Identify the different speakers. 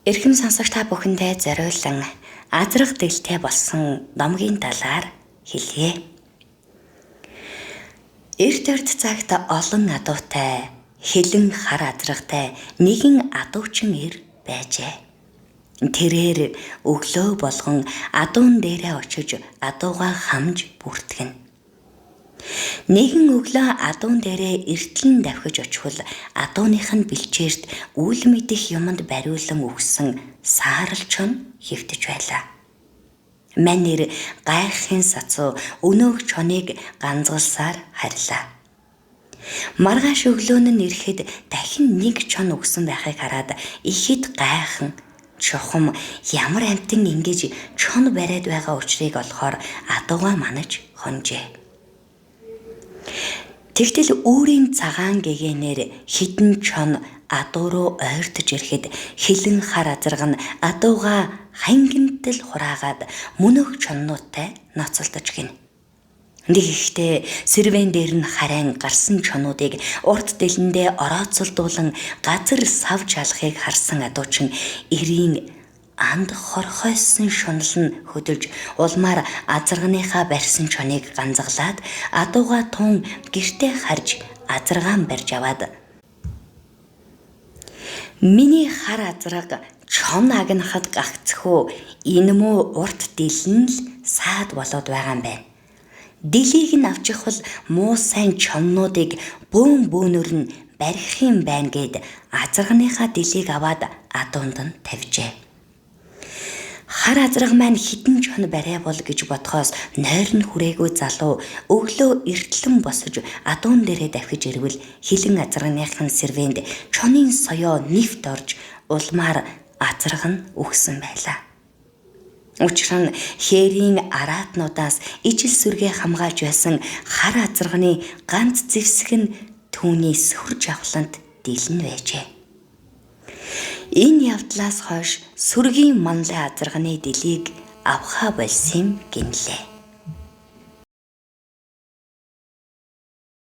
Speaker 1: Эрхэм сонсогч та бүхэндээ зориулан азрах дэлтэй болсон номгийн талаар хэлье. Эрт цагт олон адуутай, хилэн хар азрахтай нэгэн адуучин ир байжээ. Тэрээр өглөө болгон адуун дээрээ очиж адуугаа хамж бүртгэнэ. Нэгэн өглөө адуун дээрээ эртлэн давхиж очихвол адууных нь бэлчээрт үл мэдэх юмд бариулан өгсөн сааралчон хэвтэж байлаа. Манер гайхын сацуу өнөөх чоныг ганцгалсаар харьлаа. Маргааш өглөөн нь ирэхэд дахин нэг чон өгсөн байхыг хараад ихэд гайхан чухам ямар амтан ингэж чон бариад байгаа учрыг олохоор адуугаа манаж хонжээ. Тэгтэл өөрийн цагаан гэгээнээр хідэн чон адуу руу ойртож ирэхэд хилэн хар азарга нь адуугаа хангинтал хураагаад мөнөх чоннуудтай ноцолдож гин. Нэг ихтэй сэрвэн дээр нь харайн гарсан чонуудыг урт дэлэндээ орооцолдуулан газар савж алахыг харсан адуучин эрийн анд хорхойсон шунал нь хөдөлж улмаар азарганыхаа барьсан чоныг ганцгалаад адуугаа тун гэртээ харж азаргаан барьж аваад миний хар азраг чон агнахад гагцхүү энэ муу урт дэлэн л саад болоод байгаа юм байна. Дэлийг нь авчихвал муу сайн чоннуудыг бөөн бөөнөр нь барих юм байна гэд азарганыхаа дэлийг аваад адуунд нь тавьжээ. Хар азраг маань хідэн чон барай бол гэж бодхоос нойр нь хүрээгүй залуу өглөө эртлэн босож адуун дээрээ давхиж ирвэл хилэн азарганыхын сэрвэнд чонын соёо нэвт орж улмаар азраг нь өгсөн байлаа. Учир нь хээрийн араатнуудаас ижил сүргээ хамгааж байсан хар азрагны ганц зэвсэг нь түүний сүрж авлант дэлэн байжээ. Энэ явдлаас хойш сүргийн манлай азарганы дэлийг авхаа болсон юм гинлээ.